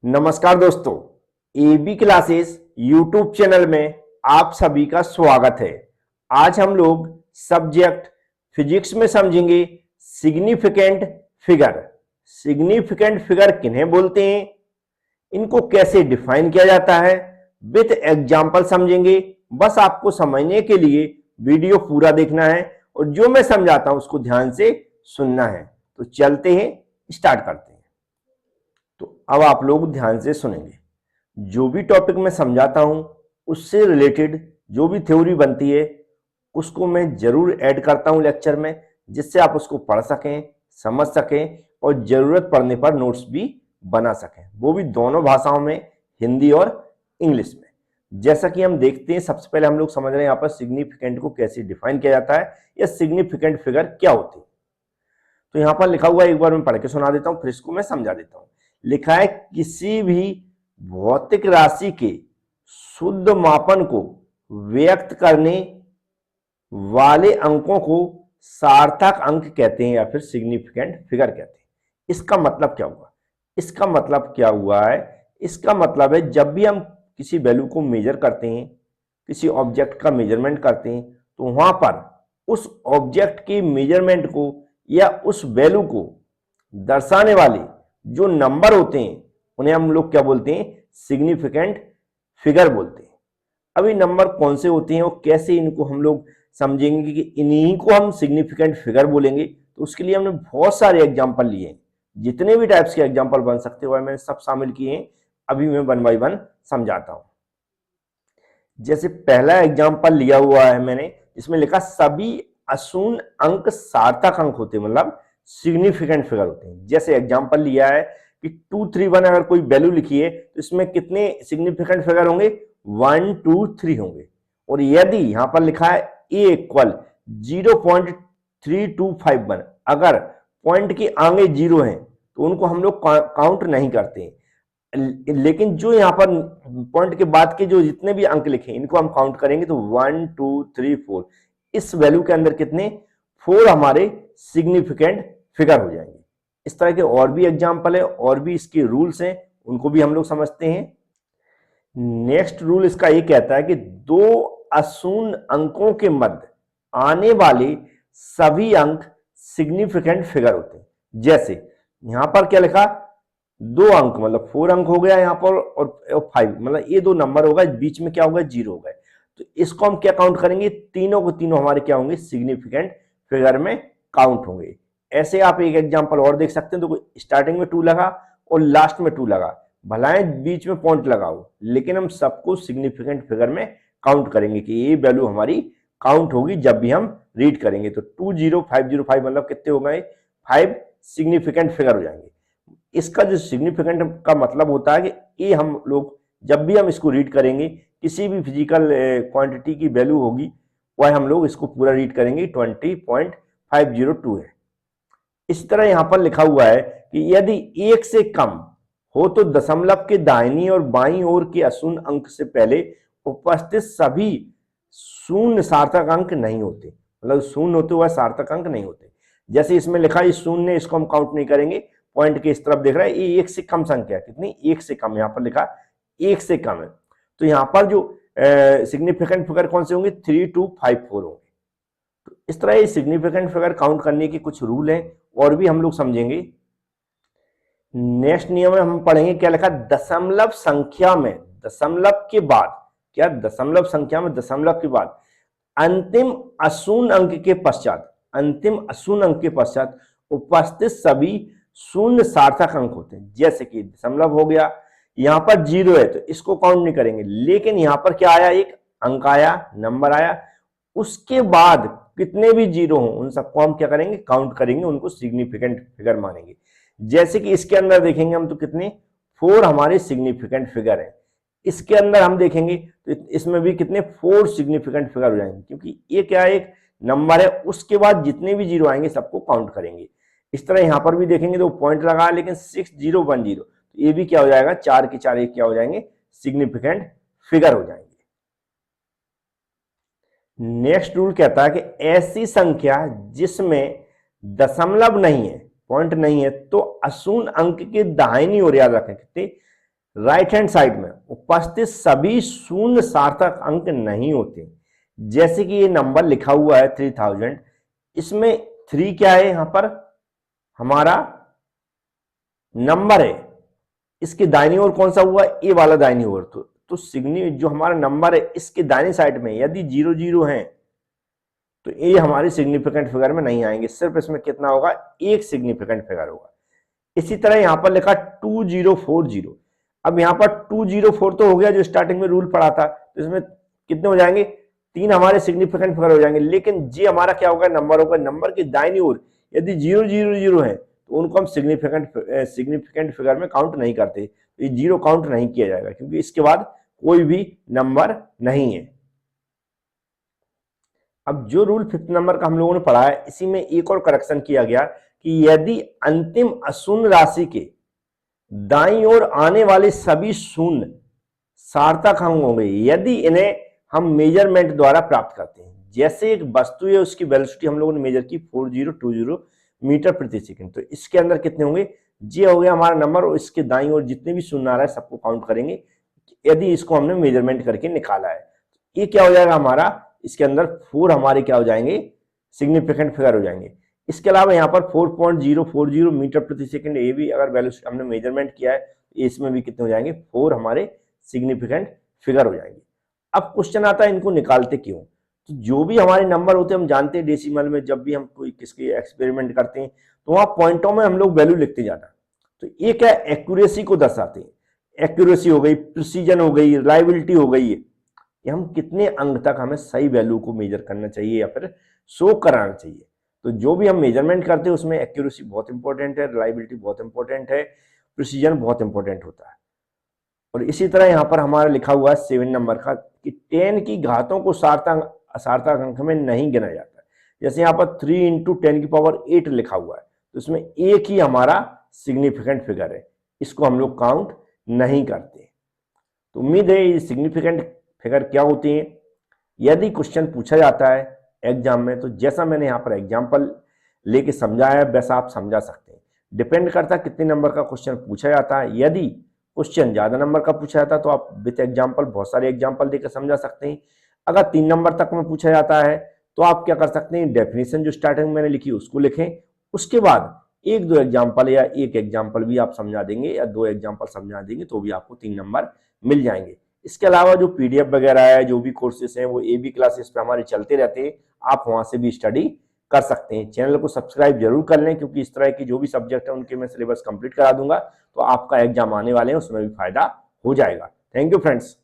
नमस्कार दोस्तों, AB classes YouTube channel में आप सभी का स्वागत है। आज हम लोग सब्जेक्ट फिजिक्स में समझेंगे सिग्निफिकेंट फिगर। सिग्निफिकेंट फिगर किन्हें बोलते हैं, इनको कैसे डिफाइन किया जाता है, विथ एग्जाम्पल समझेंगे। बस आपको समझने के लिए वीडियो पूरा देखना है और जो मैं समझाता हूं उसको ध्यान से सुनना है। तो चलते हैं, स्टार्ट करते हैं। तो अब आप लोग ध्यान से सुनेंगे। जो भी टॉपिक मैं समझाता हूं उससे रिलेटेड जो भी थ्योरी बनती है उसको मैं जरूर ऐड करता हूं लेक्चर में, जिससे आप उसको पढ़ सकें, समझ सकें और जरूरत पड़ने पर नोट्स भी बना सकें, वो भी दोनों भाषाओं में, हिंदी और इंग्लिश में। जैसा कि हम देखते हैं, सबसे पहले हम लोग समझ रहे हैं यहाँ पर सिग्निफिकेंट को कैसे डिफाइन किया जाता है या सिग्निफिकेंट फिगर क्या होती है। तो यहां पर लिखा हुआ है, एक बार मैं पढ़ के सुना देता हूं, फिर इसको मैं समझा देता हूं। लिखा है, किसी भी भौतिक राशि के शुद्ध मापन को व्यक्त करने वाले अंकों को सार्थक अंक कहते हैं या फिर सिग्निफिकेंट फिगर कहते हैं। इसका मतलब क्या हुआ? इसका मतलब क्या हुआ है? इसका मतलब है जब भी हम किसी वैल्यू को मेजर करते हैं, किसी ऑब्जेक्ट का मेजरमेंट करते हैं, तो वहां पर उस ऑब्जेक्ट के मेजरमेंट को या उस वैल्यू को दर्शाने वाले जो नंबर होते हैं उन्हें हम लोग क्या बोलते हैं? सिग्निफिकेंट फिगर बोलते हैं। अभी नंबर कौन से होते हैं और कैसे इनको हम लोग समझेंगे कि इन्हीं को हम सिग्निफिकेंट फिगर बोलेंगे। तो उसके लिए हमने बहुत सारे एग्जाम्पल लिए हैं, जितने भी टाइप्स के एग्जाम्पल बन सकते हो मैंने सब शामिल किए हैं। अभी मैं वन बाई वन समझाता हूं। जैसे पहला एग्जाम्पल लिया हुआ है मैंने, इसमें लिखा सभी अशून्य अंक सार्थक अंक होते हैं, मतलब सिग्निफिकेंट फिगर होते हैं। जैसे एग्जाम्पल लिया है कि 231 अगर कोई वैल्यू लिखी है तो इसमें कितने सिग्निफिकेंट फिगर होंगे? 1 2 3 होंगे। और यदि यहां पर लिखा है ए इक्वल 0.3251, अगर पॉइंट के आगे जीरो हैं तो उनको हम लोग काउंट नहीं करते हैं, लेकिन जो यहाँ पर पॉइंट के बाद के जो जितने भी अंक लिखे इनको हम काउंट करेंगे। तो 1 2 3 4, इस वैल्यू के अंदर कितने? 4 हमारे सिग्निफिकेंट फिगर हो जाएंगे। इस तरह के और भी एग्जाम्पल है और भी इसके रूल्स हैं, उनको भी हम लोग समझते हैं। नेक्स्ट रूल इसका ये कहता है कि दो अशून्य अंकों के मध्य आने वाले सभी अंक सिग्निफिकेंट फिगर होते हैं। जैसे यहां पर क्या लिखा? 2 अंक मतलब 4 अंक हो गया यहाँ पर, और 5 मतलब ये 2 नंबर होगा, बीच में क्या होगा? 0 होगा। तो इसको हम क्या काउंट करेंगे? तीनों को तीनों हमारे क्या होंगे? सिग्निफिकेंट फिगर में काउंट होंगे। ऐसे आप एक एग्जांपल और देख सकते हैं। तो स्टार्टिंग में 2 लगा और लास्ट में 2 लगा, भलाए बीच में पॉइंट लगाओ, लेकिन हम सबको सिग्निफिकेंट फिगर में काउंट करेंगे कि ये वैल्यू हमारी काउंट होगी जब भी हम रीड करेंगे। तो 20505 मतलब कितने हो गए? 5 सिग्निफिकेंट फिगर हो जाएंगे। इसका जो सिग्निफिकेंट का मतलब होता है कि ये हम लोग जब भी हम इसको रीड करेंगे, किसी भी फिजिकल क्वांटिटी की वैल्यू होगी वह हम लोग इसको पूरा रीड करेंगे 20.502 है। इस तरह यहां पर लिखा हुआ है कि यदि 1 से कम हो तो दशमलव के दाहिनी और बाईं ओर के अशून्य अंक से पहले उपस्थित सभी शून्य सार्थक अंक नहीं होते, मतलब शून्य होते हुए सार्थक अंक नहीं होते। जैसे इसमें लिखा है शून्य, इसको हम काउंट नहीं करेंगे, पॉइंट के इस तरफ देख रहा है, ये 1 से कम संख्या कितनी? 1 से कम, यहां पर लिखा 1 से कम है। तो यहां पर जो सिग्निफिकेंट फिगर कौन से होंगे? 3 2 5 4 होंगे। तो इस तरह ये सिग्निफिकेंट फिगर काउंट करने के कुछ रूल हैं और भी हम लोग समझेंगे। नेक्स्ट नियम में हम पढ़ेंगे क्या लिखा? दशमलव संख्या में दशमलव के बाद, क्या दशमलव संख्या में दशमलव के बाद अंतिम अशून्य अंक के पश्चात, अंतिम अशून्य अंक के पश्चात उपस्थित सभी शून्य सार्थक अंक होते हैं। जैसे कि दशमलव हो गया, यहां पर 0 है तो इसको काउंट नहीं करेंगे, लेकिन यहां पर क्या आया? एक अंक आया, नंबर आया, उसके बाद कितने भी 0 हो उन सबको हम क्या करेंगे? काउंट करेंगे, उनको सिग्निफिकेंट फिगर मानेंगे। जैसे कि इसके अंदर देखेंगे हम तो कितने? 4 हमारे सिग्निफिकेंट फिगर है। इसके अंदर हम देखेंगे तो इसमें भी कितने? 4 सिग्निफिकेंट फिगर हो जाएंगे, क्योंकि ये क्या है? एक नंबर है, उसके बाद जितने भी 0 आएंगे सबको काउंट करेंगे। इस तरह यहां पर भी देखेंगे तो पॉइंट लगा, लेकिन 6010, तो ये भी क्या हो जाएगा? 4 के 4 एक क्या हो जाएंगे? सिग्निफिकेंट फिगर हो जाएंगे। नेक्स्ट रूल कहता है कि ऐसी संख्या जिसमें दशमलव नहीं है, पॉइंट नहीं है, तो अशून्य अंक के दाहिनी ओर, याद रखें कितने? राइट हैंड साइड में उपस्थित सभी शून्य सार्थक अंक नहीं होते। जैसे कि ये नंबर लिखा हुआ है 3000, इसमें 3 क्या है, यहां पर हमारा नंबर है, इसके दाहिनी ओर कौन सा हुआ, ए वाला दाहिनी ओर। तो सिग्नि जो हमारा नंबर है इसके दाहिनी साइड में यदि 0 है तो ये हमारी सिग्निफिकेंट फिगर में नहीं आएंगे, सिर्फ इसमें कितना होगा, एक सिग्निफिकेंट फिगर होगा। इसी तरह यहां पर लिखा 2040, अब यहां पर 204 तो हो गया जो स्टार्टिंग में रूल पढ़ा था, तो इसमें कितने हो जाएंगे, 3 हमारे सिग्निफिकेंट फिगर हो जाएंगे। लेकिन जी हमारा क्या होगा, नंबर होगा, नंबर की दाहिनी ओर यदि 000 है तो उनको हम सिग्निफिकेंट फिगर में काउंट नहीं करते, तो ये 0 काउंट नहीं किया जाएगा क्योंकि इसके बाद कोई भी नंबर नहीं है। अब जो रूल 5th नंबर का हम लोगों ने पढ़ा है, इसी में एक और करेक्शन किया गया कि यदि अंतिम अशून्य राशि के दाईं ओर आने वाले सभी शून्य सार्थक अंक होंगे यदि इन्हें हम मेजरमेंट द्वारा प्राप्त करते हैं। जैसे एक वस्तु है, उसकी वेलोसिटी हम लोगों ने मेजर की 4020 मीटर प्रति सेकंड, तो इसके अंदर कितने होंगे, ये हो गया हमारा नंबर, और इसके दाईं ओर जितने भी शून्य आ रहा है सबको काउंट करेंगे यदि इसको हमने मेजरमेंट करके निकाला है। ये क्या हो जाएगा हमारा, इसके अंदर 4 हमारे क्या हो जाएंगे, सिग्निफिकेंट फिगर हो जाएंगे। इसके अलावा यहाँ पर 4.040 मीटर प्रति सेकंड, ये भी अगर वेलोसिटी हमने मेजरमेंट किया है, इसमें भी कितने हो जाएंगे, 4 हमारे सिग्निफिकेंट फिगर हो जाएंगे। अब क्वेश्चन आता है इनको निकालते क्यों। तो जो भी हमारे नंबर होते हैं हम जानते हैं डेसिमल में जब भी हम कोई किसके एक्सपेरिमेंट करते हैं तो वहां पॉइंटों में हम लोग वैल्यू लिखते जाना, तो ये क्या एक्यूरेसी को दर्शाते हैं। एक्यूरेसी हो गई, प्रिसीजन हो गई, रिलायबिलिटी हो गई, ये हम कितने अंक तक हमें सही वैल्यू को मेजर करना चाहिए या फिर शो कराना चाहिए। तो जो भी हम मेजरमेंट करते हैं उसमें एक्यूरेसी बहुत इंपॉर्टेंट है, रिलायबिलिटी बहुत इंपॉर्टेंट है, प्रिसीजन बहुत इंपॉर्टेंट होता है। और इसी तरह यहाँ पर हमारा लिखा हुआ है 7 नंबर का कि 10 की घातों को सार्थक अंक में नहीं गिना जाता। जैसे यहाँ पर 3 × 10⁸ लिखा हुआ है, तो इसमें एक ही हमारा सिग्निफिकेंट फिगर है, इसको हम लोग काउंट नहीं करते। तो उम्मीद है ये सिग्निफिकेंट फिगर क्या होती है, यदि क्वेश्चन पूछा जाता है एग्जाम में तो जैसा मैंने यहाँ पर एग्जाम्पल लेके समझाया है वैसा आप समझा सकते हैं। डिपेंड करता है कितने नंबर का क्वेश्चन पूछा जाता है। यदि क्वेश्चन ज्यादा नंबर का पूछा जाता है तो आप विथ एग्जाम्पल बहुत सारे एग्जाम्पल देकर समझा सकते हैं। अगर 3 नंबर तक में पूछा जाता है तो आप क्या कर सकते हैं, डेफिनेशन जो स्टार्टिंग में मैंने लिखी उसको लिखें, उसके बाद 1-2 एग्जाम्पल या 1 एग्जाम्पल भी आप समझा देंगे या 2 एग्जाम्पल समझा देंगे तो भी आपको 3 नंबर मिल जाएंगे। इसके अलावा जो पीडीएफ वगैरह है, जो भी कोर्सेस हैं वो एबी क्लासेस पे हमारे चलते रहते हैं, आप वहां से भी स्टडी कर सकते हैं। चैनल को सब्सक्राइब जरूर कर लें क्योंकि इस तरह की जो भी सब्जेक्ट है उनके मैं सिलेबस कंप्लीट करा दूंगा, तो आपका एग्जाम आने वाले हैं उसमें भी फायदा हो जाएगा। Thank you friends.